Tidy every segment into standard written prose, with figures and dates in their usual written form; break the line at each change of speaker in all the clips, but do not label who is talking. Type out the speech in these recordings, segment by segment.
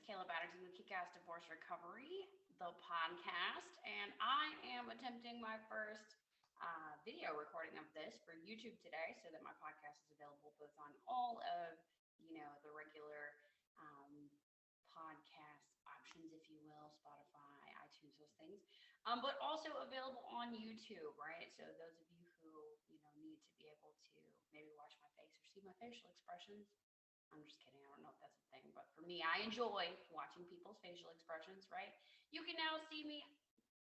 Kayla Batterton with Kick-Ass Divorce Recovery, the podcast, and I am attempting my first video recording of this for YouTube today, so that my podcast is available both on all of the regular um, podcast options, if you will, Spotify, iTunes, those things, but also available on YouTube, right? So those of you who need to be able to maybe watch my face or see my facial expressions. I'm just kidding. I don't know if that's a thing, but for me, I enjoy watching people's facial expressions, right? You can now see me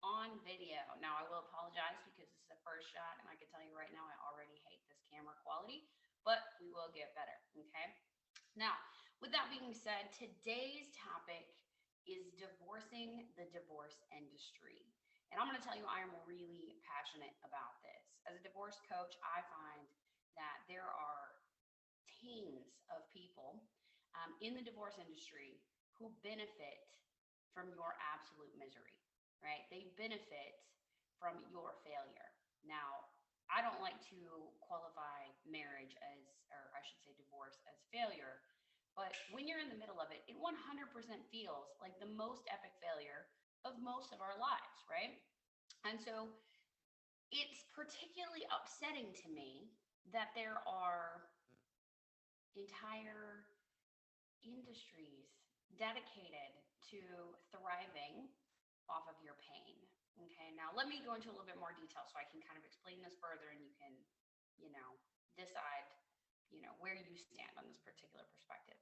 on video. Now, I will apologize because this is the first shot, and I can tell you right now, I already hate this camera quality, but we will get better, okay? Now, with that being said, today's topic is divorcing the divorce industry. And I'm going to tell you, I am really passionate about this. As a divorce coach, I find that there are teams of people in the divorce industry who benefit from your absolute misery, right? They benefit from your failure. Now, I don't like to qualify marriage as, or I should say divorce, as failure, but when you're in the middle of it, it 100% feels like the most epic failure of most of our lives, right? And so it's particularly upsetting to me that there are entire industries dedicated to thriving off of your pain. Okay, now let me go into a little bit more detail so I can kind of explain this further and you can, decide, where you stand on this particular perspective.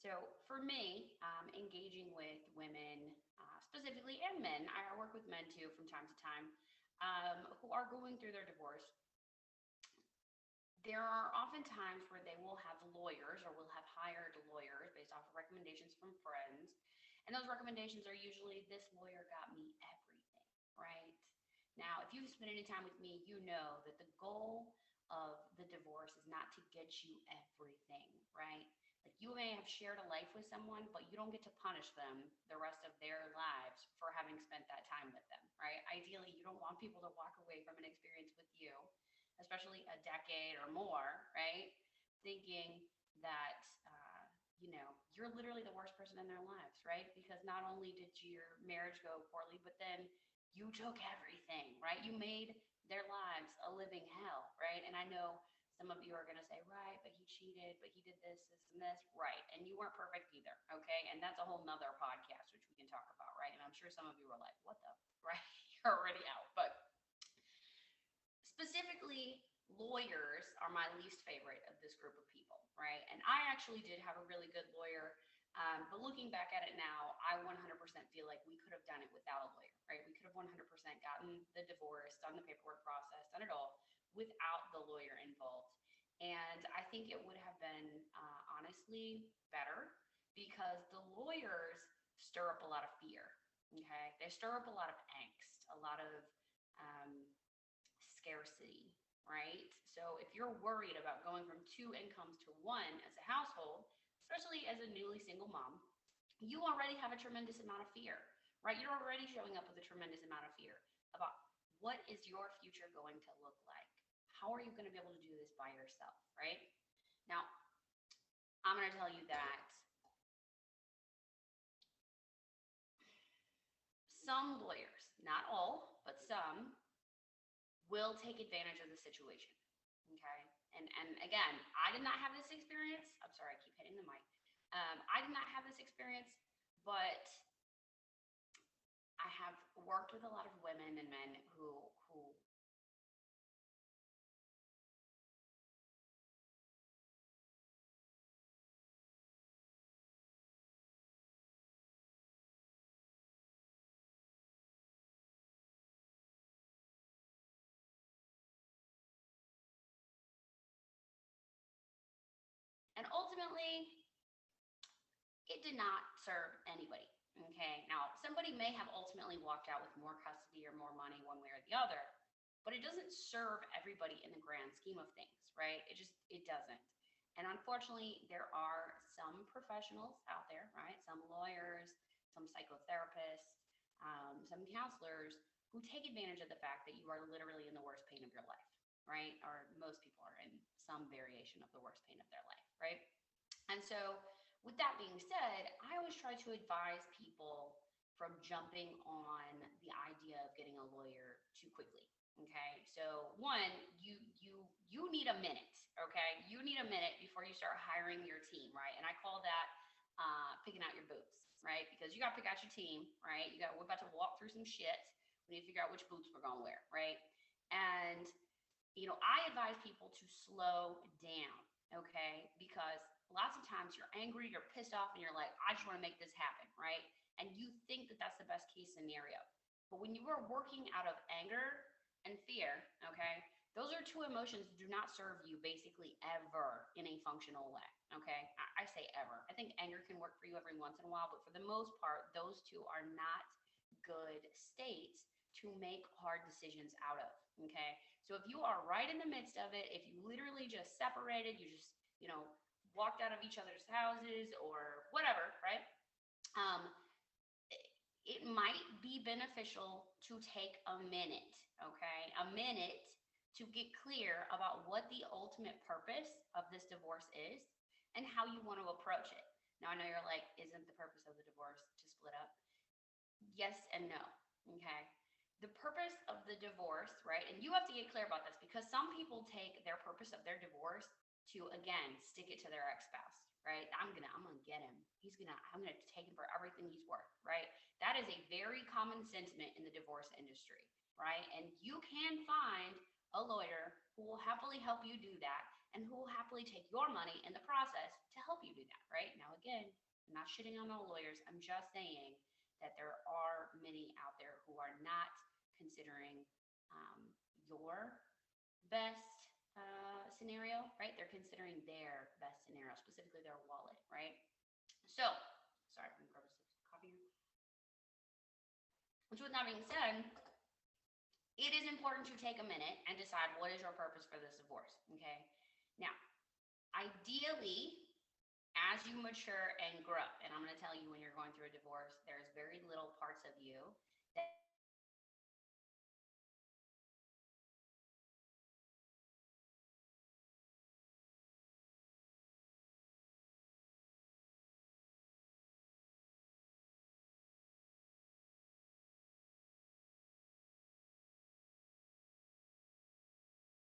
So for me, engaging with women, specifically, and men, I work with men too from time to time, who are going through their divorce. There are often times where they will have lawyers or will have hired lawyers based off of recommendations from friends. And those recommendations are usually, this lawyer got me everything, right? Now, if you've spent any time with me, you know that the goal of the divorce is not to get you everything, right? Like, you may have shared a life with someone, but you don't get to punish them the rest of their lives for having spent that time with them, right? Ideally, you don't want people to walk away from an experience with you, especially a decade or more, right? Thinking that, you're literally the worst person in their lives, right? Because not only did your marriage go poorly, but then you took everything, right? You made their lives a living hell, right? And I know some of you are going to say, right, but he cheated, but he did this, this, and this, right? And you weren't perfect either, okay? And that's a whole nother podcast, which we can talk about, right? And I'm sure some of you are like, what the, right? You're already out, but specifically, lawyers are my least favorite of this group of people, right? And I actually did have a really good lawyer, but looking back at it now, I 100% feel like we could have done it without a lawyer, right? We could have 100% gotten the divorce, done the paperwork process, done it all without the lawyer involved. And I think it would have been honestly better because the lawyers stir up a lot of fear, okay? They stir up a lot of angst, a lot of um, scarcity, right? So if you're worried about going from two incomes to one as a household, especially as a newly single mom, you already have a tremendous amount of fear, right? You're already showing up with a tremendous amount of fear about what is your future going to look like? How are you going to be able to do this by yourself, right? Now, I'm going to tell you that some lawyers, not all, but some, will take advantage of the situation. Okay. And again, I did not have this experience. I'm sorry, I keep hitting the mic. I did not have this experience, but I have worked with a lot of women and men who and ultimately it did not serve anybody. Okay. Now, somebody may have ultimately walked out with more custody or more money one way or the other, but it doesn't serve everybody in the grand scheme of things, right? It doesn't. And unfortunately, there are some professionals out there, right? Some lawyers, some psychotherapists, some counselors who take advantage of the fact that you are literally in the worst pain of your life, right? Or most people are in some variation of the worst pain of their life, right? And so With that being said, I always try to advise people from jumping on the idea of getting a lawyer too quickly. Okay, so one, you need a minute. Okay, you need a minute before you start hiring your team, right? And I call that picking out your boots, right? Because you got to pick out your team, right? We're about to walk through some shit. We need to figure out which boots we're gonna wear, right? And I advise people to slow down, okay? Because lots of times you're angry, you're pissed off, and you're like, I just want to make this happen, right? And you think that that's the best case scenario. But when you are working out of anger and fear, okay, those are two emotions that do not serve you basically ever in a functional way, okay? I say ever. I think anger can work for you every once in a while, but for the most part, those two are not good states to make hard decisions out of, okay? So if you are right in the midst of it, if you literally just separated, you just, walked out of each other's houses or whatever, right? Um, it might be beneficial to take a minute, okay? A minute to get clear about what the ultimate purpose of this divorce is and how you want to approach it. Now, I know you're like, isn't the purpose of the divorce to split up? Yes and no, okay? The purpose of the divorce, right? And you have to get clear about this because some people take their purpose of their divorce to, again, stick it to their ex-spouse, right? I'm gonna get him. I'm gonna take him for everything he's worth, right? That is a very common sentiment in the divorce industry, right? And you can find a lawyer who will happily help you do that and who will happily take your money in the process to help you do that, right? Now, again, I'm not shitting on all lawyers. I'm just saying that there are many out there who are not considering your best scenario, right? They're considering their best scenario, specifically their wallet, right? So, sorry, I'm gonna grab a sip of coffee here. Which, with that being said, it is important to take a minute and decide what is your purpose for this divorce, okay? Now, ideally, as you mature and grow, and I'm going to tell you when you're going through a divorce, there's very little parts of you that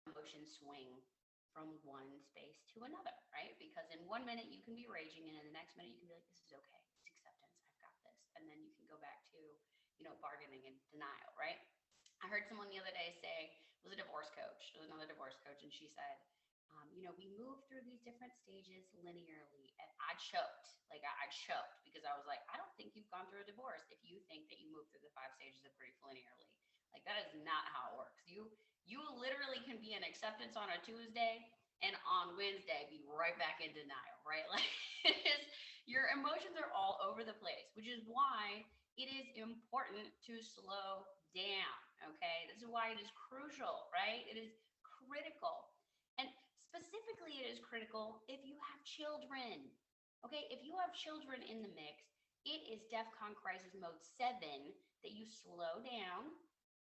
emotions swing from one space to another, right? Because in one minute you can be raging, and in the next minute you can be like, this is okay, it's acceptance, I've got this. And then you can go back to, bargaining and denial, right? I heard someone the other day say, it was a divorce coach, it was another divorce coach, and she said, we move through these different stages linearly. And I choked. Like, I choked because I was like, I don't think you've gone through a divorce if you think that you move through the 5 stages of grief linearly. Like, that is not how it works. You literally can be in acceptance on a Tuesday and on Wednesday be right back in denial, right? Like, your emotions are all over the place, which is why it is important to slow down, okay? This is why it is crucial, right? It is critical. And specifically, it is critical if you have children, okay? If you have children in the mix, it is DEFCON crisis mode 7 that you slow down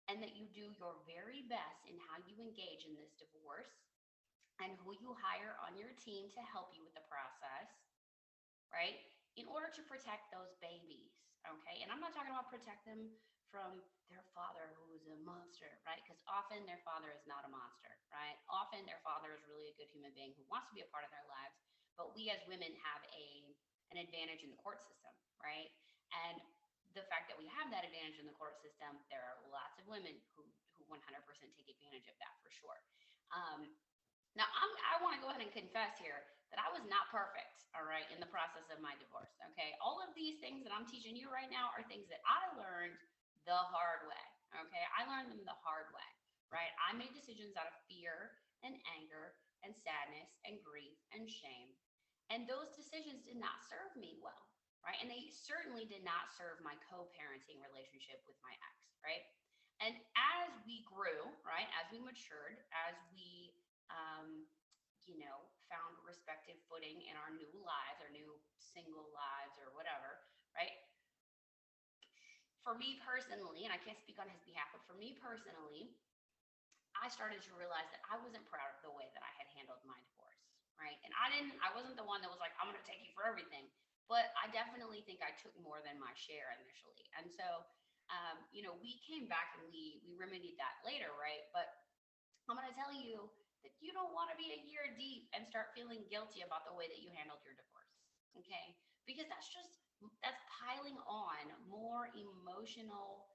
and that you do your very best in how you engage in this divorce and who you hire on your team to help you with the process, right? In order to protect those babies, okay? And I'm not talking about protect them from their father who is a monster, right? Because often their father is not a monster, right? Often their father is really a good human being who wants to be a part of their lives, but we as women have an advantage in the court system, right? And the fact that we have that advantage in the court system, there are lots of women who 100% take advantage of that for sure. Now, I want to go ahead and confess here that I was not perfect, all right, in the process of my divorce, okay? All of these things that I'm teaching you right now are things that I learned the hard way, okay? I learned them the hard way, right? I made decisions out of fear and anger and sadness and grief and shame. And those decisions did not serve me well, right? And they certainly did not serve my co-parenting relationship with my ex, right? And as we grew, right, as we matured, as we, found respective footing in our new lives, our new single lives or whatever, right? For me personally, and I can't speak on his behalf, but for me personally, I started to realize that I wasn't proud of the way that I had handled my divorce, right? And I wasn't the one that was like, I'm going to take you for everything. But I definitely think I took more than my share initially. And so, we came back and we remedied that later, right? But I'm going to tell you that you don't want to be a year deep and start feeling guilty about the way that you handled your divorce. Okay? Because that's piling on more emotional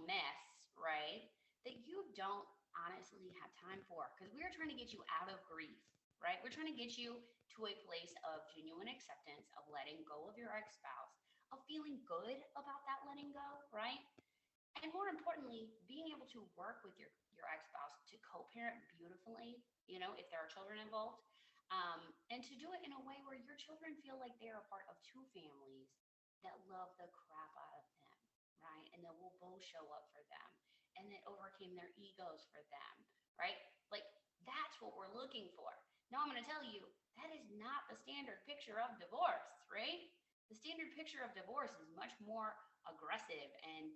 mess, right? That you don't honestly have time for. Because we're trying to get you out of grief, right? We're trying to get you to a place of genuine acceptance, of letting go of your ex spouse, of feeling good about that letting go, right? And more importantly, being able to work with your ex spouse to co parent beautifully, if there are children involved, and to do it in a way where your children feel like they are a part of two families that love the crap out of them, right? And that will both show up for them and that overcame their egos for them, right? Like, that's what we're looking for. Now, I'm going to tell you that is not the standard picture of divorce, right? The standard picture of divorce is much more aggressive and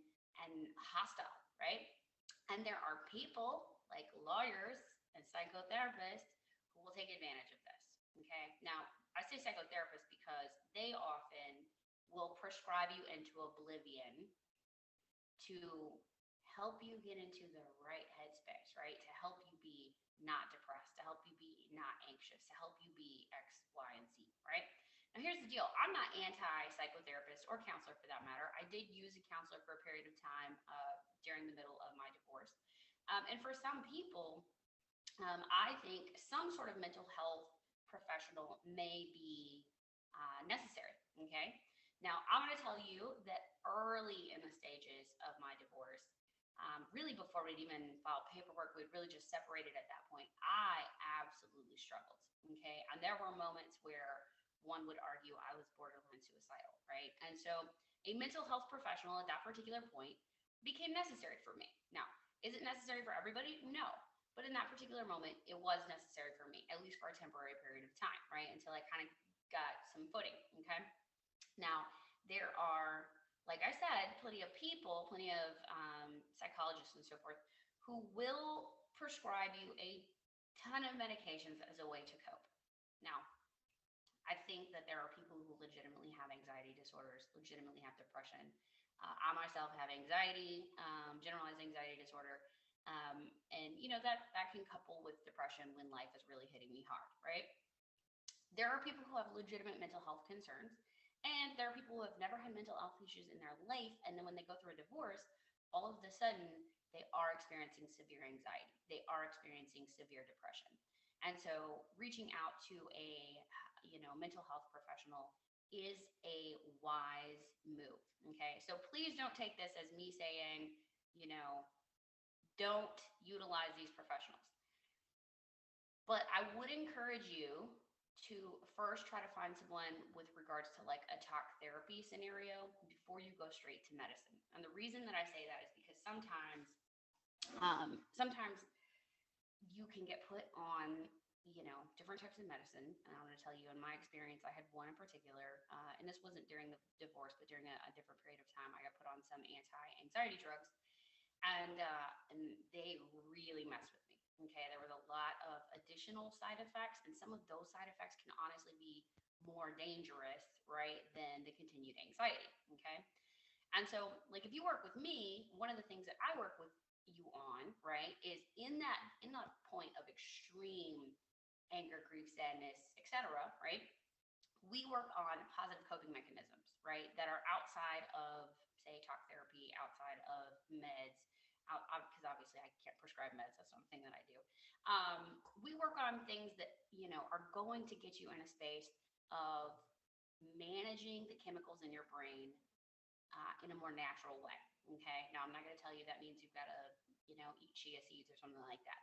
hostile, right? And there are people like lawyers and psychotherapists who will take advantage of this. Okay. Now, I say psychotherapists because they often will prescribe you into oblivion to help you get into the right headspace, right? To help you be not depressed, to help you be not anxious, to help you be X, Y, and Z, right? Now, here's the deal. I'm not anti-psychotherapist or counselor for that matter. I did use a counselor for a period of time during the middle of my divorce. And for some people, I think some sort of mental health professional may be necessary, okay? Now, I'm going to tell you that early in the stages of my divorce, really before we'd even filed paperwork, we'd really just separated at that point, I absolutely struggled, okay? And there were moments where one would argue I was borderline suicidal, right? And so a mental health professional at that particular point became necessary for me. Now, is it necessary for everybody? No. But in that particular moment, it was necessary for me, at least for a temporary period of time, right? Until I kind of got some footing, okay? Now, there are, like I said, plenty of people, plenty of psychologists and so forth, who will prescribe you a ton of medications as a way to cope. Now, I think that there are people who legitimately have anxiety disorders, legitimately have depression. I myself have anxiety, generalized anxiety disorder. And that can couple with depression when life is really hitting me hard, right? There are people who have legitimate mental health concerns, and there are people who have never had mental health issues in their life, and then when they go through a divorce, all of a sudden they are experiencing severe anxiety. They are experiencing severe depression. And so reaching out to a mental health professional is a wise move. Okay. So please don't take this as me saying, don't utilize these professionals. But I would encourage you to first try to find someone with regards to like a talk therapy scenario before you go straight to medicine. And the reason that I say that is because sometimes you can get put on different types of medicine. And I'm going to tell you, in my experience, I had one in particular, and this wasn't during the divorce, but during a different period of time, I got put on some anti-anxiety drugs, and they really messed with me. Okay, there was a lot of additional side effects, and some of those side effects can honestly be more dangerous, right, than the continued anxiety. Okay, and so, like, if you work with me, one of the things that I work with you on, right, is in that point of extreme anger, grief, sadness, etc., right? We work on positive coping mechanisms, right, that are outside of, say, talk therapy, outside of meds, because obviously I can't prescribe meds. That's not a thing that I do. We work on things that, are going to get you in a space of managing the chemicals in your brain in a more natural way. Okay. Now, I'm not going to tell you that means you've got to, eat chia seeds or something like that.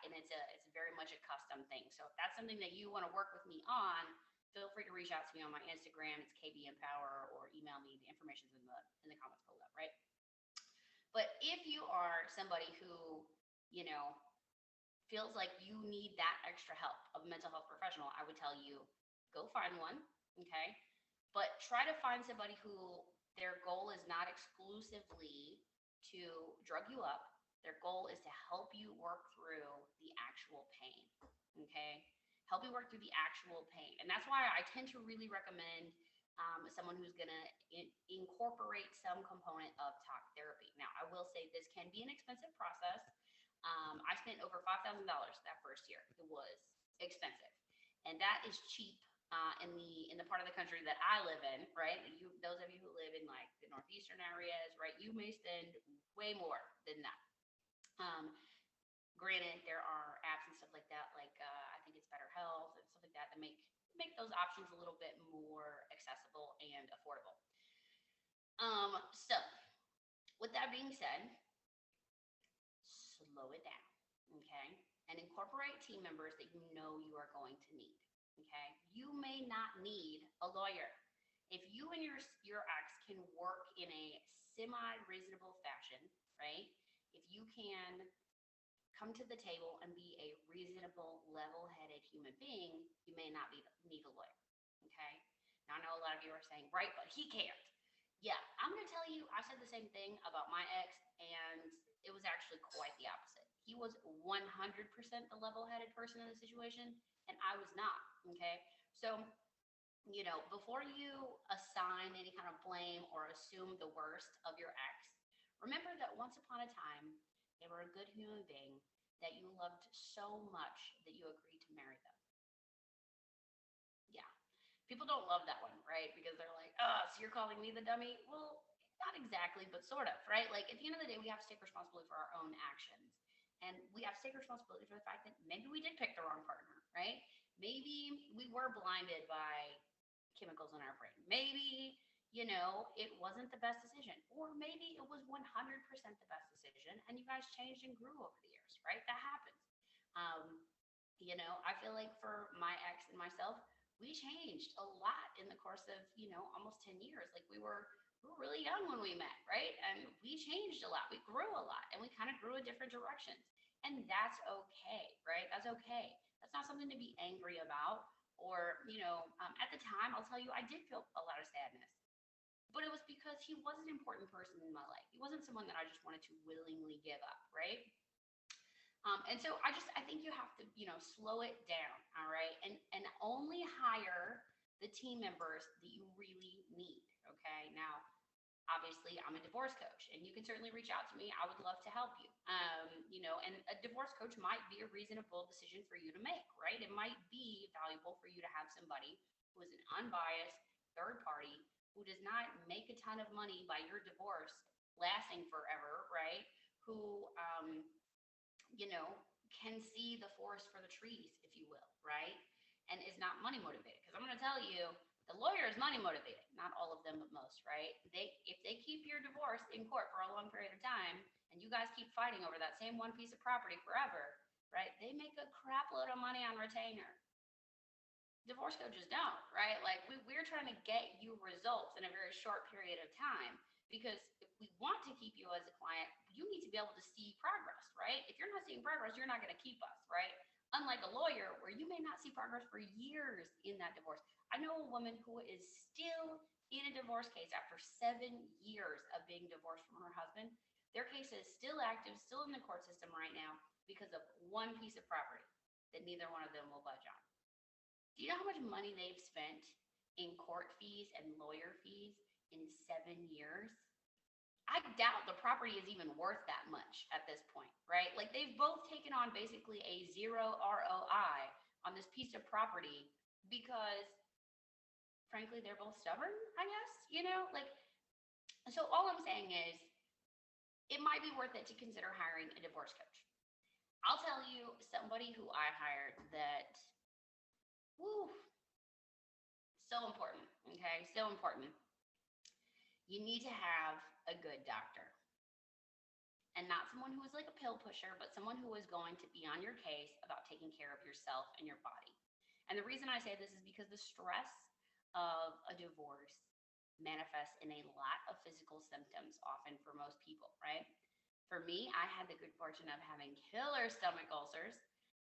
And it's very much a custom thing. So if that's something that you want to work with me on, feel free to reach out to me on my Instagram. It's KB Empower, or email me. The information's in the comments below, right? But if you are somebody who, feels like you need that extra help of a mental health professional, I would tell you, go find one. Okay. But try to find somebody who their goal is not exclusively to drug you up. Their goal is to help you work through the actual pain. okay? Help you work through the actual pain. And that's why I tend to really recommend someone who's going to incorporate some component of talk therapy. Now, I will say this can be an expensive process. I spent over $5,000 that first year. It was expensive, and that is cheap in the part of the country that I live in, right? Those of you who live in like the northeastern areas, right? You may spend way more than that. Um, Granted, there are apps and stuff like that, like I think it's Better Health and stuff like that, that make those options a little bit more accessible and affordable. So with that being said, slow it down, okay? And incorporate team members that you know you are going to need, okay? You may not need a lawyer. If you and your ex can work in a semi-reasonable fashion, right? If you can come to the table and be a reasonable, level-headed human being, you may not need a lawyer, okay? Now, I know a lot of you are saying, right, but he can't. Yeah, I'm going to tell you, I said the same thing about my ex, and it was actually quite the opposite. He was 100% the level-headed person in the situation, and I was not, okay? So, before you assign any kind of blame or assume the worst of your ex, remember that once upon a time, they were a good human being that you loved so much that you agreed to marry them. Yeah. People don't love that one, right? Because they're like, oh, so you're calling me the dummy? Well, not exactly, but sort of, right? Like at the end of the day, we have to take responsibility for our own actions. And we have to take responsibility for the fact that maybe we did pick the wrong partner, right? Maybe we were blinded by chemicals in our brain. Maybe, it wasn't the best decision. Or maybe it was 100% the best decision and you guys changed and grew over the years, right? That happens. Um, I feel like for my ex and myself, we changed a lot in the course of, almost 10 years. Like we were really young when we met, right? And we changed a lot. We grew a lot and we kind of grew in different directions. And that's okay, right? That's okay. That's not something to be angry about. Or, at the time, I'll tell you, I did feel a lot of sadness. But it was because he was an important person in my life. He wasn't someone that I just wanted to willingly give up, right? And so I think you have to, slow it down, all right? And only hire the team members that you really need, okay? Now, obviously, I'm a divorce coach, and you can certainly reach out to me. I would love to help you. And a divorce coach might be a reasonable decision for you to make, right? It might be valuable for you to have somebody who is an unbiased third party who does not make a ton of money by your divorce lasting forever, right? Who, can see the forest for the trees, if you will, right? And is not money motivated. Because I'm going to tell you, the lawyer is money motivated. Not all of them, but most, right? If they keep your divorce in court for a long period of time, and you guys keep fighting over that same one piece of property forever, right? They make a crap load of money on retainer. Divorce coaches don't, right? Like we're trying to get you results in a very short period of time, because if we want to keep you as a client, you need to be able to see progress, right? If you're not seeing progress, you're not going to keep us, right? Unlike a lawyer where you may not see progress for years in that divorce. I know a woman who is still in a divorce case after 7 years of being divorced from her husband. Their case is still active, still in the court system right now because of one piece of property that neither one of them will budge on. Do you know how much money they've spent in court fees and lawyer fees in 7 years? I doubt the property is even worth that much at this point, right? Like they've both taken on basically a zero ROI on this piece of property because frankly, they're both stubborn, I guess, so all I'm saying is it might be worth it to consider hiring a divorce coach. I'll tell you somebody who I hired that, so important, okay? So important. You need to have a good doctor. And not someone who is like a pill pusher, but someone who is going to be on your case about taking care of yourself and your body. And the reason I say this is because the stress of a divorce manifests in a lot of physical symptoms, often for most people, right? For me, I had the good fortune of having killer stomach ulcers.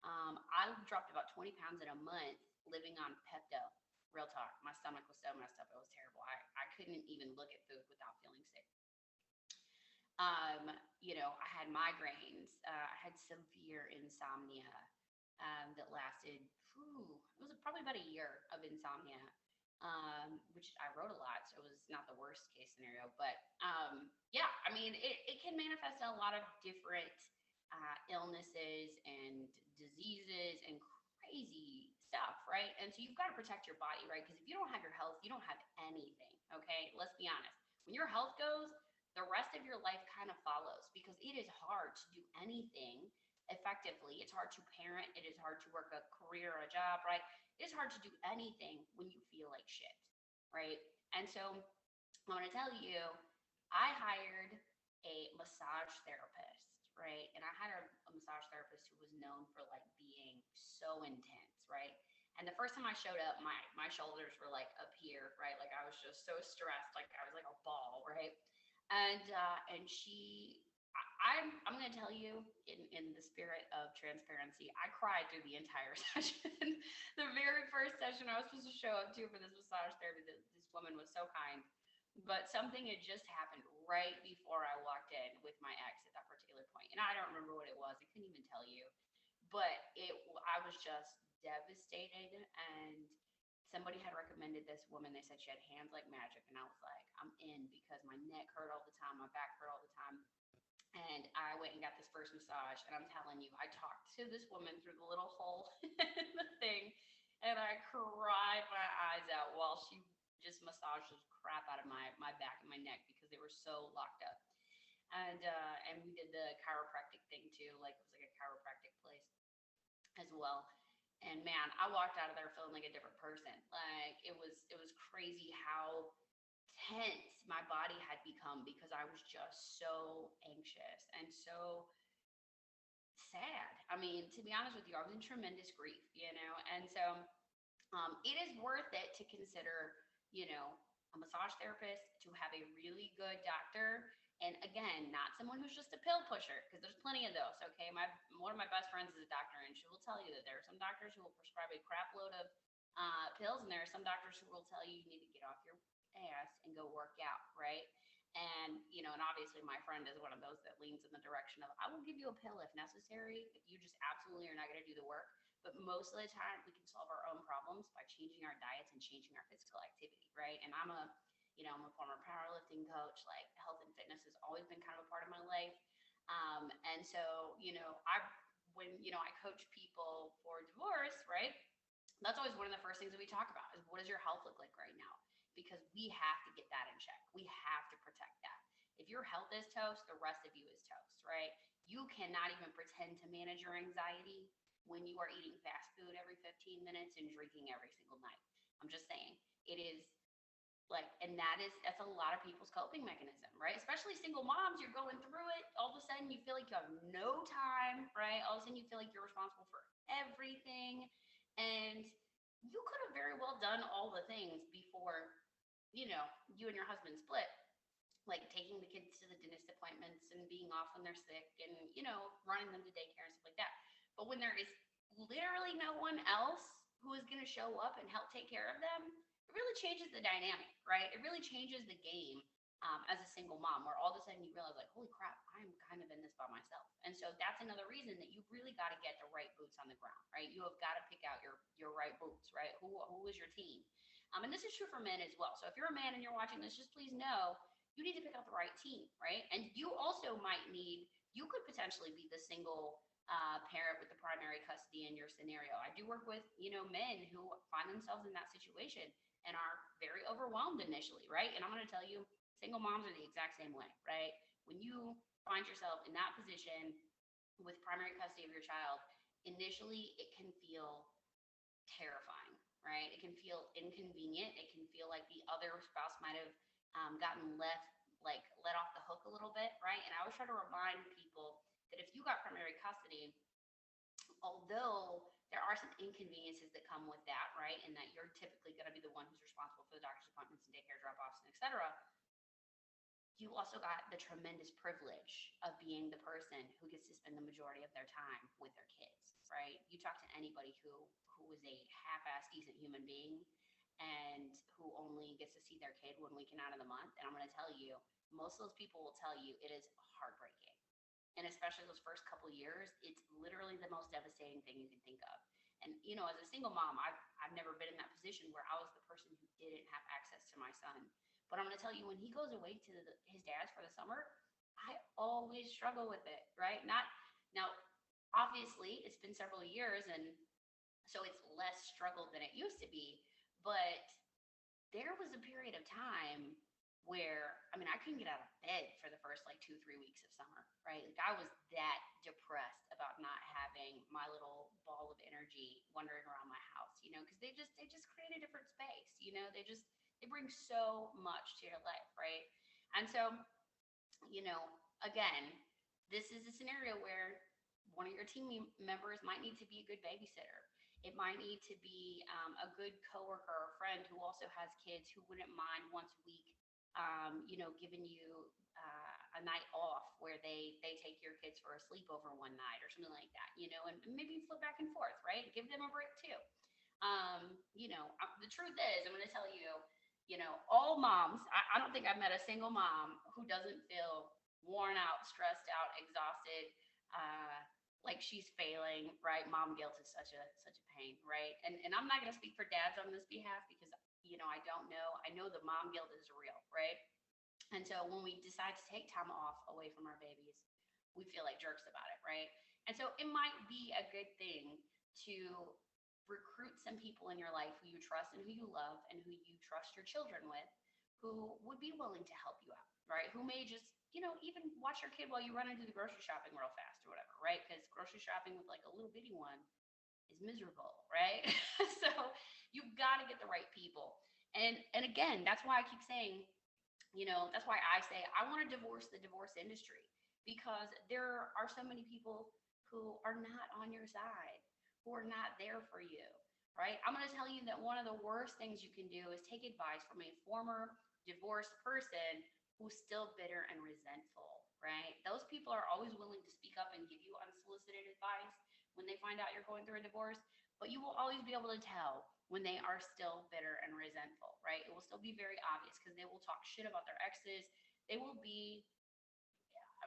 I dropped about 20 pounds in a month living on Pepto. Real talk. My stomach was so messed up. It was terrible. I couldn't even look at food without feeling sick. I had migraines. I had severe insomnia that lasted did, it was probably about a year of insomnia, which I wrote a lot, so it was not the worst case scenario. But yeah, I mean, it can manifest in a lot of different illnesses and diseases and crazy stuff, right? And so you've got to protect your body, right? Because if you don't have your health, you don't have anything, okay? Let's be honest. When your health goes, the rest of your life kind of follows because it is hard to do anything effectively. It's hard to parent. It is hard to work a career or a job, right? It is hard to do anything when you feel like shit, right? And so I want to tell you, I hired a massage therapist, right? And I hired a massage therapist who was known for like being so intense, right? And the first time I showed up, my shoulders were like up here, right? Like I was just so stressed, like I was like a ball, right? And I'm gonna tell you in the spirit of transparency, I cried through the entire session. The very first session I was supposed to show up to for this massage therapy, this woman was so kind, but something had just happened right before I walked in with my ex at that particular point, and I don't remember what it was. I couldn't even tell you, but I was just devastated. And somebody had recommended this woman. They said she had hands like magic, and I was like, I'm in, because my neck hurt all the time, my back hurt all the time. And I went and got this first massage, and I'm telling you, I talked to this woman through the little hole in the thing, and I cried my eyes out while she just massaged the crap out of my back and my neck because they were so locked up. And we did the chiropractic thing too, like it was like a chiropractic place as well. And man, I walked out of there feeling like a different person. Like it was crazy how tense my body had become because I was just so anxious and so sad. I mean, to be honest with you, I was in tremendous grief, and so it is worth it to consider, a massage therapist, to have a really good doctor. And again, not someone who's just a pill pusher, because there's plenty of those. Okay, one of my best friends is a doctor, and she will tell you that there are some doctors who will prescribe a crap load of pills, and there are some doctors who will tell you you need to get off your ass and go work out, right? And and obviously my friend is one of those that leans in the direction of, I will give you a pill if necessary, if you just absolutely are not going to do the work. But most of the time, we can solve our own problems by changing our diets and changing our physical activity, right? And I'm a former powerlifting coach. Like, health and fitness has always been kind of a part of my life. And so, when I coach people for divorce, right? That's always one of the first things that we talk about is, what does your health look like right now? Because we have to get that in check. We have to protect that. If your health is toast, the rest of you is toast, right? You cannot even pretend to manage your anxiety when you are eating fast food every 15 minutes and drinking every single night. I'm just saying, it is like, and that's a lot of people's coping mechanism, right? Especially single moms, you're going through it. All of a sudden you feel like you have no time, right? All of a sudden you feel like you're responsible for everything. And you could have very well done all the things before, you and your husband split, like taking the kids to the dentist appointments and being off when they're sick and, running them to daycare and stuff like that. But when there is literally no one else who is going to show up and help take care of them, it really changes the dynamic, right? It really changes the game as a single mom, where all of a sudden you realize, like, holy crap, I'm kind of in this by myself. And so that's another reason that you've really got to get the right boots on the ground, right? You have got to pick out your right boots, right? Who is your team? And this is true for men as well. So if you're a man and you're watching this, just please know you need to pick out the right team, right? And you also you could potentially be the single parent with the primary custody in your scenario. I do work with, men who find themselves in that situation and are very overwhelmed initially, right? And I'm going to tell you, single moms are the exact same way, right? When you find yourself in that position with primary custody of your child, initially it can feel terrifying, right? It can feel inconvenient. It can feel like the other spouse might have gotten let off the hook a little bit, right? And I always try to remind people that if you got primary custody, although there are some inconveniences that come with that, right? And that you're typically going to be the one who's responsible for the doctor's appointments and daycare drop-offs and et cetera, you also got the tremendous privilege of being the person who gets to spend the majority of their time with their kids, right? You talk to anybody who is a half-assed decent human being and who only gets to see their kid 1 weekend out of the month, and I'm going to tell you, most of those people will tell you it is heartbreaking. And especially those first couple of years, it's literally the most devastating thing you can think of. And, as a single mom, I've never been in that position where I was the person who didn't have access to my son. But I'm going to tell you, when he goes away to his dad's for the summer, I always struggle with it, right? Not now, obviously, it's been several years, and so it's less struggle than it used to be. But there was a period of time where, I mean, I couldn't get out of bed for the first like 2, 3 weeks of summer, right? Like I was that depressed about not having my little ball of energy wandering around my house, because they just create a different space, they bring so much to your life, right? And so, you know, again, this is a scenario where one of your team members might need to be a good babysitter. It might need to be a good coworker or friend who also has kids who wouldn't mind once a week, giving you a night off where they take your kids for a sleepover one night or something like that, and maybe you flip back and forth, right? Give them a break too. The truth is, I'm going to tell you, all moms, I don't think I've met a single mom who doesn't feel worn out, stressed out, exhausted, like she's failing, right? Mom guilt is such a pain, right? And I'm not going to speak for dads on this behalf because, I don't know. I know the mom guilt is real, right? And so when we decide to take time off away from our babies, we feel like jerks about it, right? And so it might be a good thing to recruit some people in your life who you trust and who you love and who you trust your children with, who would be willing to help you out, right? Who may just, even watch your kid while you run into the grocery shopping real fast or whatever, right? Because grocery shopping with like a little bitty one is miserable, right? So you've got to get the right people. And again, that's why I keep saying, that's why I say I want to divorce the divorce industry, because there are so many people who are not on your side, who are not there for you, right? I'm going to tell you that one of the worst things you can do is take advice from a former divorced person who's still bitter and resentful, right? Those people are always willing to speak up and give you unsolicited advice when they find out you're going through a divorce, but you will always be able to tell when they are still bitter and resentful, right? It will still be very obvious because they will talk shit about their exes. They will be,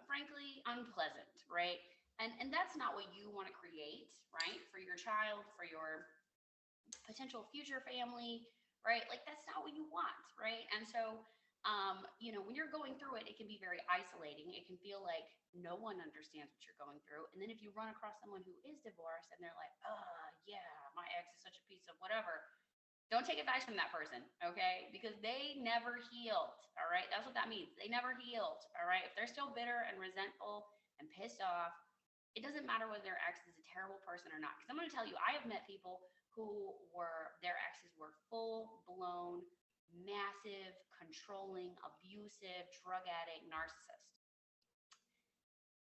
frankly, unpleasant, right? And that's not what you want to create, right? For your child, for your potential future family, right? Like that's not what you want, right? And so, when you're going through it, it can be very isolating. It can feel like no one understands what you're going through. And then if you run across someone who is divorced and they're like, yeah, my ex is such a piece of whatever, don't take advice from that person, okay? Because they never healed, all right? That's what that means. They never healed, all right? If they're still bitter and resentful and pissed off, it doesn't matter whether their ex is a terrible person or not. Because I'm going to tell you, I have met people who their exes were full blown, massive, controlling, abusive, drug addict, narcissist.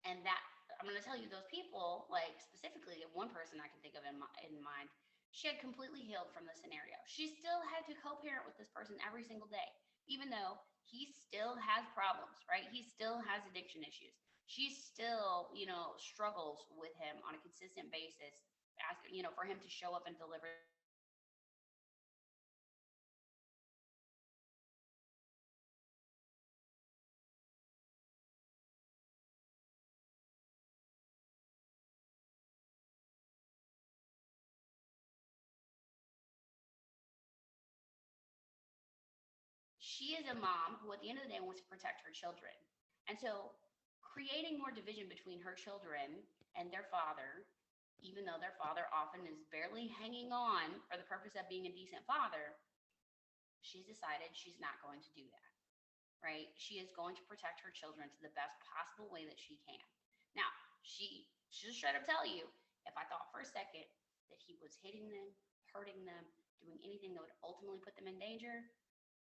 And that, I'm going to tell you, those people, like specifically one person I can think of in mind, she had completely healed from the scenario. She still had to co-parent with this person every single day, even though he still has problems, right? He still has addiction issues. She still, struggles with him on a consistent basis, asking, for him to show up and deliver. She is a mom who, at the end of the day, wants to protect her children. And so, creating more division between her children and their father, even though their father often is barely hanging on for the purpose of being a decent father, she's decided she's not going to do that, right? She is going to protect her children to the best possible way that she can. Now, she'll straight up tell you, if I thought for a second that he was hitting them, hurting them, doing anything that would ultimately put them in danger,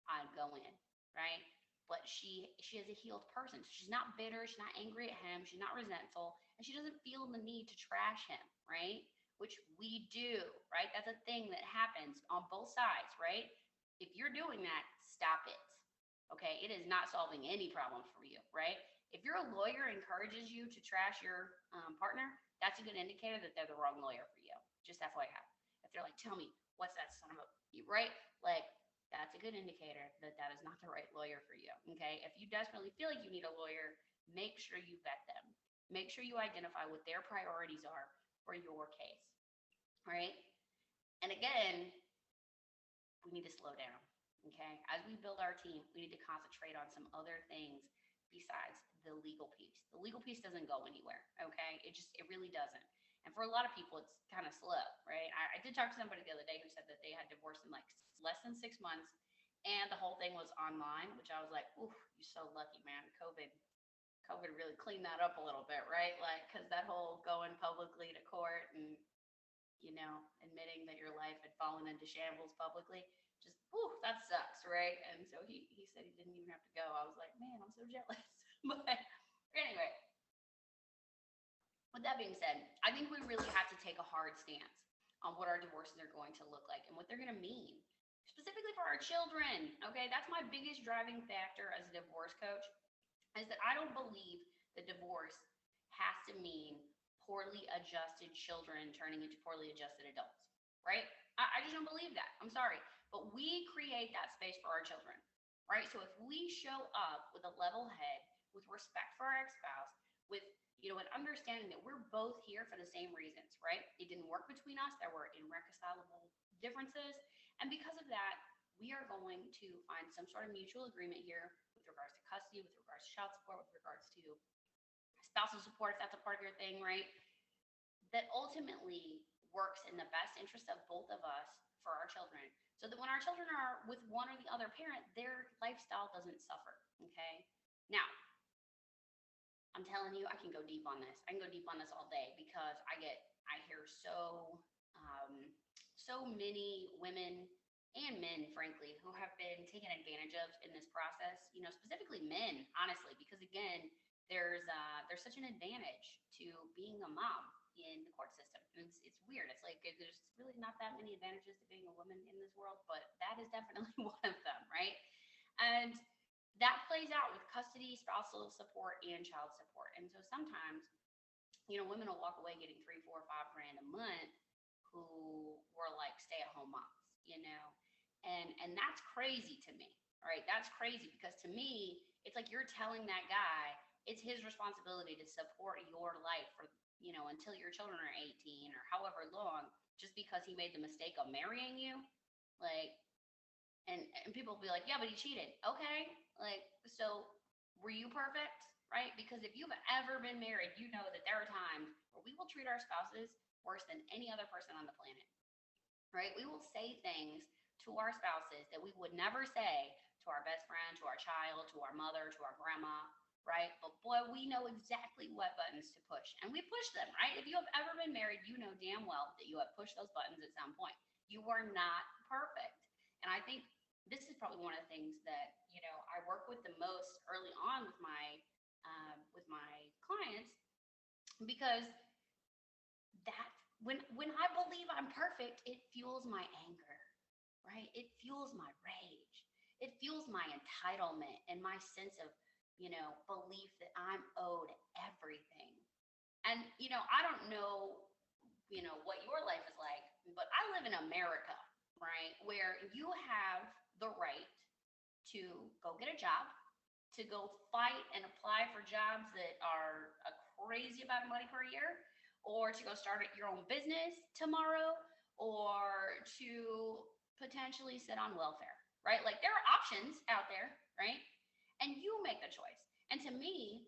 I'd go in, right? But she is a healed person. So she's not bitter, she's not angry at him, she's not resentful, and she doesn't feel the need to trash him, right? Which we do, right? That's a thing that happens on both sides, right? If you're doing that, stop it. Okay, it is not solving any problems for you, right? If your lawyer encourages you to trash your partner, that's a good indicator that they're the wrong lawyer for you. Just FYI. If they're like, tell me, what's that son of a, right? Like, that's a good indicator that that is not the right lawyer for you, okay? If you desperately feel like you need a lawyer, make sure you vet them. Make sure you identify what their priorities are for your case, all right? again, we need to slow down. Okay. As we build our team, we need to concentrate on some other things besides the legal piece. The legal piece doesn't go anywhere. Okay. It really doesn't. And for a lot of people, it's kind of slow, right? I did talk to somebody the other day who said that they had divorced in like less than 6 months, and the whole thing was online, which I was like, ooh, you're so lucky, man. COVID really cleaned that up a little bit, right? Like, because that whole going publicly to court and, admitting that your life had fallen into shambles publicly, just, whew, that sucks, right? And so he said he didn't even have to go. I was like, man, I'm so jealous. But anyway, with that being said, I think we really have to take a hard stance on what our divorces are going to look like and what they're going to mean, specifically for our children. Okay, that's my biggest driving factor as a divorce coach, is that I don't believe that divorce has to mean poorly adjusted children turning into poorly adjusted adults, right? I just don't believe that. I'm sorry. But we create that space for our children, right? So if we show up with a level head, with respect for our ex-spouse, with an understanding that we're both here for the same reasons, right? It didn't work between us. There were irreconcilable differences. And because of that, we are going to find some sort of mutual agreement here with regards to custody, with regards to child support, with regards to spousal support, if that's a part of your thing, right? That ultimately works in the best interest of both of us for our children, so that when our children are with one or the other parent, their lifestyle doesn't suffer, okay? Now, I'm telling you, I can go deep on this. I can go deep on this all day because I hear so many women and men, frankly, who have been taken advantage of in this process. Specifically men, honestly, because again, there's such an advantage to being a mom in the court system. And it's weird. It's like there's really not that many advantages to being a woman in this world, but that is definitely one of them, right? And that plays out with custody, spousal support, and child support. And so sometimes, women will walk away getting 3, 4, 5 grand a month who were like stay-at-home moms. And that's crazy to me, right? That's crazy because to me, it's like you're telling that guy it's his responsibility to support your life for, until your children are 18 or however long, just because he made the mistake of marrying you. Like, and people will be like, yeah, but he cheated. Okay. Like, so were you perfect? Right? Because if you've ever been married, you know that there are times where we will treat our spouses worse than any other person on the planet. Right? We will say things to our spouses that we would never say to our best friend, to our child, to our mother, to our grandma, right? But boy, we know exactly what buttons to push, and we push them, right? If you have ever been married, you know damn well that you have pushed those buttons at some point. You are not perfect. And I think this is probably one of the things that, I work with the most early on with my clients, because that when I believe I'm perfect, it fuels my anger, right? It fuels my rage. It fuels my entitlement and my sense of, belief that I'm owed everything. And, I don't know, what your life is like, but I live in America, right? Where you have the right to go get a job, to go fight and apply for jobs that are a crazy amount of money per year, or to go start your own business tomorrow, or to potentially sit on welfare, right? Like there are options out there, right? And you make the choice. And to me,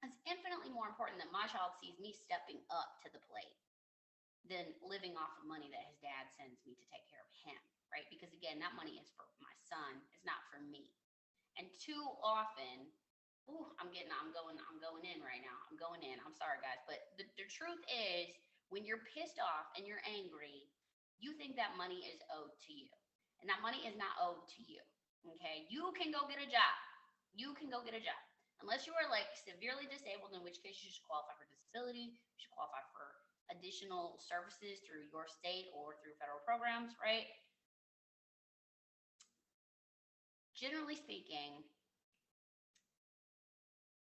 it's infinitely more important that my child sees me stepping up to the plate than living off of money that his dad sends me to take care of him, right? Because again, that money is for my son, it's not for me. And too often, I'm going in right now. I'm going in. I'm sorry, guys. But the truth is, when you're pissed off and you're angry, you think that money is owed to you. And that money is not owed to you. Okay? You can go get a job. You can go get a job. Unless you are like severely disabled, in which case you should qualify for disability. You should qualify for additional services through your state or through federal programs, right? Generally speaking,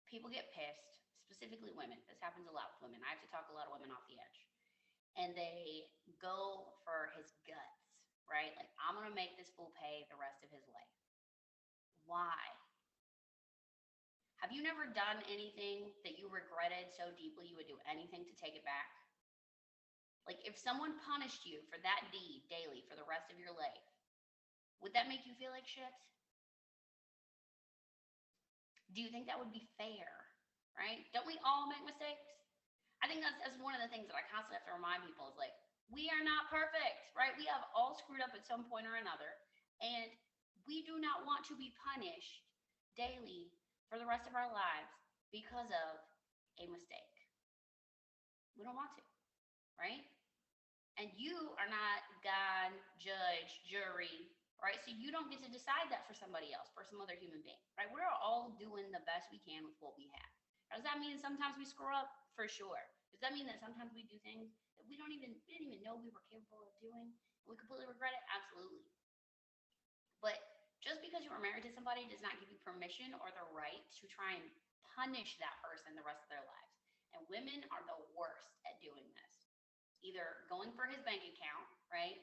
people get pissed, specifically women. This happens a lot with women. I have to talk a lot of women off the edge. And they go for his guts, right? Like, I'm going to make this fool pay the rest of his life. Why? Have you never done anything that you regretted so deeply you would do anything to take it back? Like if someone punished you for that deed daily for the rest of your life, would that make you feel like shit? Do you think that would be fair? Right? Don't we all make mistakes? I think that's one of the things that I constantly have to remind people is like, we are not perfect, right? We have all screwed up at some point or another. And we do not want to be punished daily for the rest of our lives because of a mistake. We don't want to, right? And you are not God, judge, jury, right? So you don't get to decide that for somebody else, for some other human being, right? We're all doing the best we can with what we have. Does that mean sometimes we screw up? For sure. Does that mean that sometimes we do things that we didn't even know we were capable of doing and we completely regret it? Absolutely. But just because you were married to somebody does not give you permission or the right to try and punish that person the rest of their lives. And women are the worst at doing this. Either going for his bank account, right?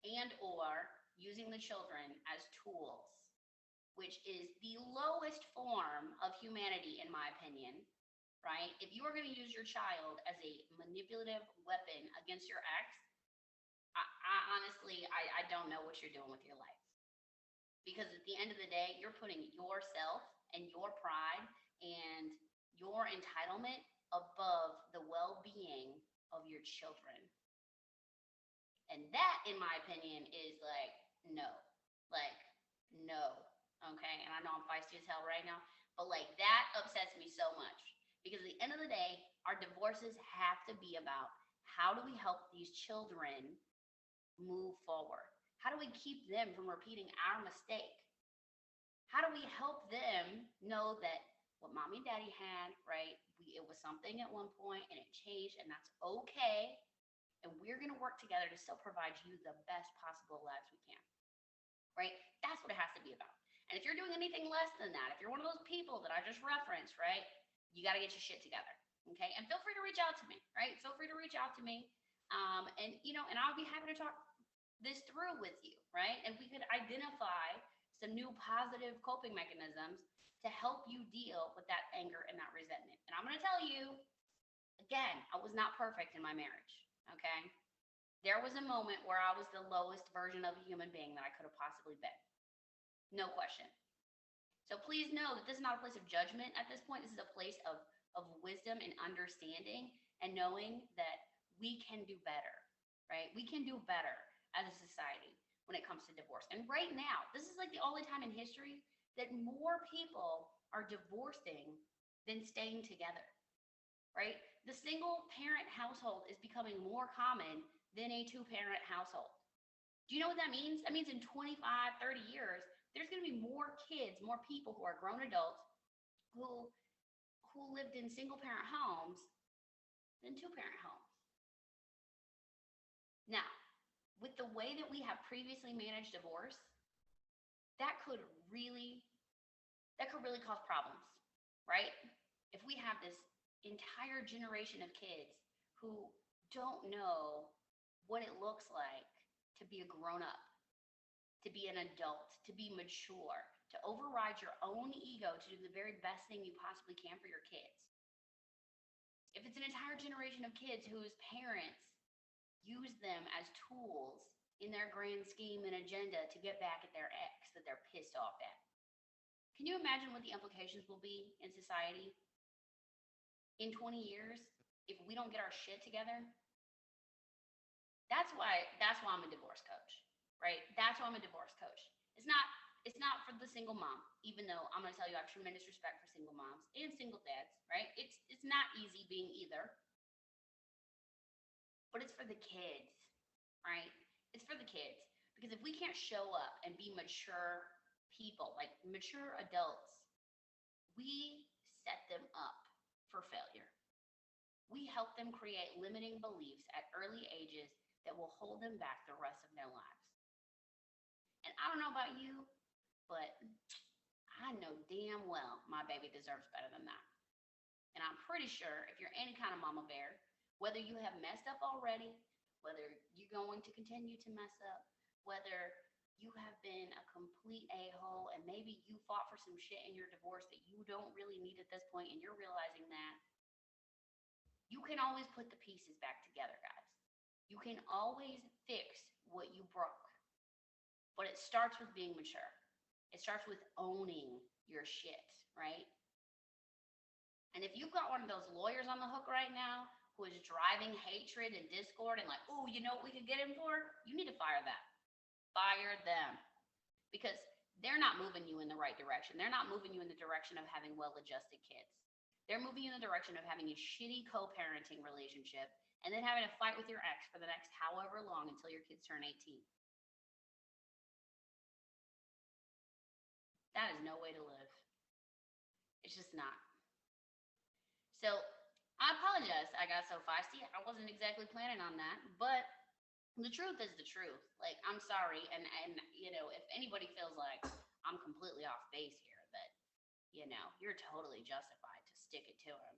And or using the children as tools, which is the lowest form of humanity, in my opinion, right? If you are going to use your child as a manipulative weapon against your ex, I honestly, I don't know what you're doing with your life. Because at the end of the day, you're putting yourself and your pride and your entitlement above the well-being of your children. And that, in my opinion, is like, no. Okay? And I know I'm feisty as hell right now, but like that upsets me so much. Because at the end of the day, our divorces have to be about how do we help these children move forward? How do we keep them from repeating our mistake? How do we help them know that what mommy and daddy had, right? It was something at one point and it changed, and that's okay. And we're going to work together to still provide you the best possible lives we can, right? That's what it has to be about. And if you're doing anything less than that, if you're one of those people that I just referenced, right, you got to get your shit together, okay? And feel free to reach out to me, right? Feel free to reach out to me. And I'll be happy to talk this through with you, right? And we could identify some new positive coping mechanisms to help you deal with that anger and that resentment. And I'm going to tell you, again, I was not perfect in my marriage, okay? There was a moment where I was the lowest version of a human being that I could have possibly been. No question. So please know that this is not a place of judgment at this point. This is a place of wisdom and understanding and knowing that we can do better, right? We can do better as a society when it comes to divorce. And right now, this is like the only time in history that more people are divorcing than staying together, right? The single parent household is becoming more common than a two-parent household. Do you know what that means? That means in 25, 30 years, there's going to be more kids, more people who are grown adults who lived in single-parent homes than two-parent homes. Now, with the way that we have previously managed divorce, that could really cause problems, right? If we have this entire generation of kids who don't know what it looks like to be a grown-up, to be an adult, to be mature, to override your own ego to do the very best thing you possibly can for your kids. If it's an entire generation of kids whose parents use them as tools in their grand scheme and agenda to get back at their ex that they're pissed off at, can you imagine what the implications will be in society in 20 years if we don't get our shit together? That's why I'm a divorce coach, right? That's why I'm a divorce coach. It's not for the single mom, even though I'm going to tell you I have tremendous respect for single moms and single dads, right? It's not easy being either, but it's for the kids, right? It's for the kids, because if we can't show up and be mature people, like mature adults, we set them up for failure. We help them create limiting beliefs at early ages that will hold them back the rest of their lives. And I don't know about you, but I know damn well my baby deserves better than that. And I'm pretty sure if you're any kind of mama bear, whether you have messed up already, whether you're going to continue to mess up, whether you have been a complete a-hole and maybe you fought for some shit in your divorce that you don't really need at this point and you're realizing that, you can always put the pieces back together, guys. You can always fix what you broke, but it starts with being mature. It starts with owning your shit, right? And if you've got one of those lawyers on the hook right now who is driving hatred and discord and like, oh, you know what we could get him for? You need to fire that. Fire them. Because they're not moving you in the right direction. They're not moving you in the direction of having well-adjusted kids. They're moving you in the direction of having a shitty co-parenting relationship and then having to fight with your ex for the next however long until your kids turn 18. That is no way to live. It's just not. So I apologize I got so feisty. I wasn't exactly planning on that, but the truth is the truth. Like, I'm sorry. And if anybody feels like I'm completely off base here, that, you're totally justified to stick it to him,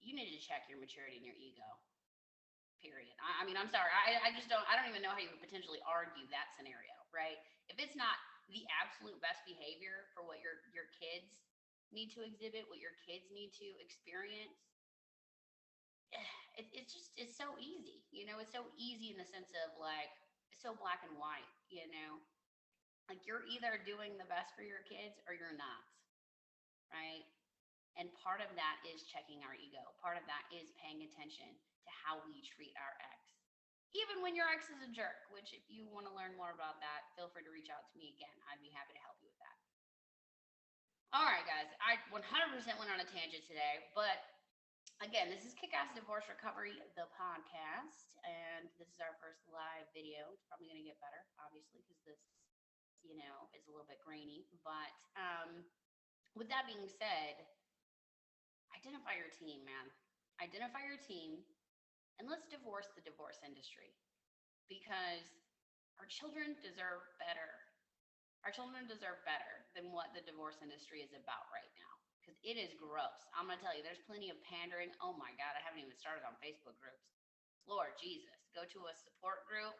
you need to check your maturity and your ego. Period. I mean, I'm sorry. I just don't even know how you would potentially argue that scenario, right? If it's not the absolute best behavior for what your kids need to exhibit, what your kids need to experience, it's so easy. It's so easy in the sense of like, it's so black and white, like you're either doing the best for your kids or you're not, right? And part of that is checking our ego. Part of that is paying attention to how we treat our ex. Even when your ex is a jerk, which if you want to learn more about that, feel free to reach out to me again. I'd be happy to help you with that. All right, guys, I 100% went on a tangent today, but again, this is Kick-Ass Divorce Recovery, the podcast, and this is our first live video. It's probably going to get better, obviously, because this, is a little bit grainy, but with that being said, identify your team, man. Identify your team, and let's divorce the divorce industry, because our children deserve better. Our children deserve better than what the divorce industry is about right now, because it is gross. I'm going to tell you, there's plenty of pandering. Oh my God, I haven't even started on Facebook groups. Lord Jesus, go to a support group.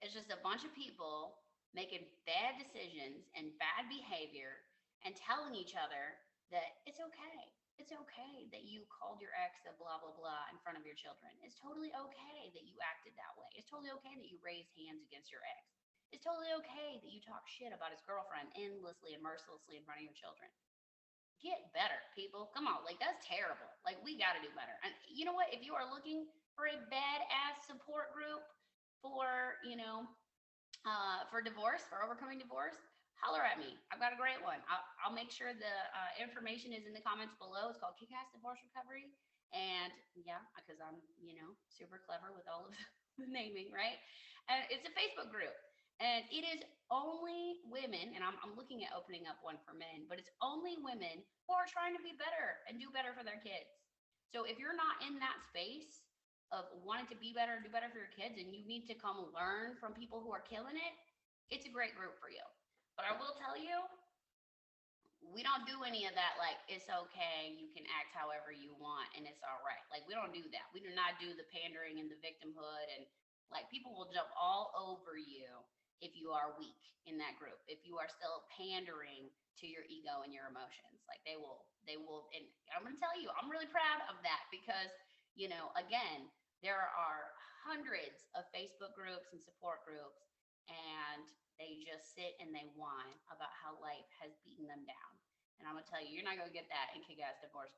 It's just a bunch of people making bad decisions and bad behavior and telling each other that it's okay. It's okay that you called your ex a blah, blah, blah in front of your children. It's totally okay that you acted that way. It's totally okay that you raised hands against your ex. It's totally okay that you talk shit about his girlfriend endlessly and mercilessly in front of your children. Get better, people. Come on. Like, that's terrible. Like, we got to do better. And you know what? If you are looking for a badass support group for, for divorce, for overcoming divorce, holler at me. I've got a great one. I'll make sure the information is in the comments below. It's called Kick-Ass Divorce Recovery. And yeah, because I'm, super clever with all of the naming, right? And it's a Facebook group. And it is only women, and I'm looking at opening up one for men, but it's only women who are trying to be better and do better for their kids. So if you're not in that space of wanting to be better and do better for your kids, and you need to come learn from people who are killing it, it's a great group for you. But I will tell you, we don't do any of that, like, it's okay, you can act however you want, and it's all right. Like, we don't do that. We do not do the pandering and the victimhood, and, like, people will jump all over you if you are weak in that group, if you are still pandering to your ego and your emotions. Like, they will, and I'm going to tell you, I'm really proud of that because, again, there are hundreds of Facebook groups and support groups, and they just sit and they whine about how life has beaten them down. And I'm going to tell you, you're not going to get that in Kick-Ass Divorce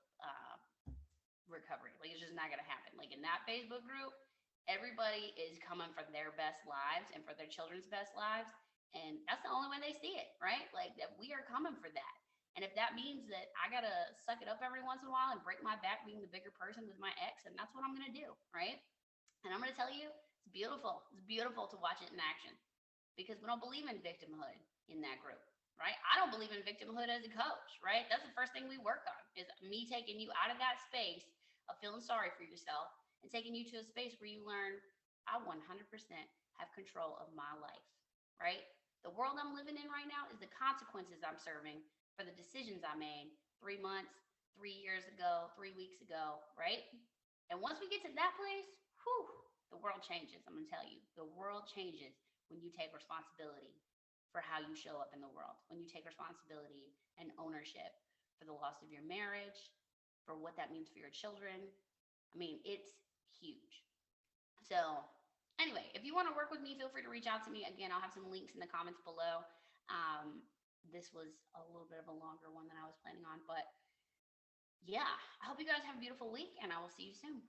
Recovery. Like, it's just not going to happen. Like, in that Facebook group, everybody is coming for their best lives and for their children's best lives. And that's the only way they see it, right? Like, that we are coming for that. And if that means that I got to suck it up every once in a while and break my back being the bigger person with my ex, and that's what I'm going to do, right? And I'm going to tell you, it's beautiful. It's beautiful to watch it in action because we don't believe in victimhood in that group, right? I don't believe in victimhood as a coach, right? That's the first thing we work on is me taking you out of that space of feeling sorry for yourself and taking you to a space where you learn, I 100% have control of my life, right? The world I'm living in right now is the consequences I'm serving for the decisions I made 3 months, 3 years ago, 3 weeks ago, right? And once we get to that place, the world changes. I'm going to tell you, the world changes when you take responsibility for how you show up in the world, when you take responsibility and ownership for the loss of your marriage, for what that means for your children. I mean, it's huge. So, anyway, if you want to work with me, feel free to reach out to me. Again, I'll have some links in the comments below. This was a little bit of a longer one than I was planning on, but yeah, I hope you guys have a beautiful week, and I will see you soon.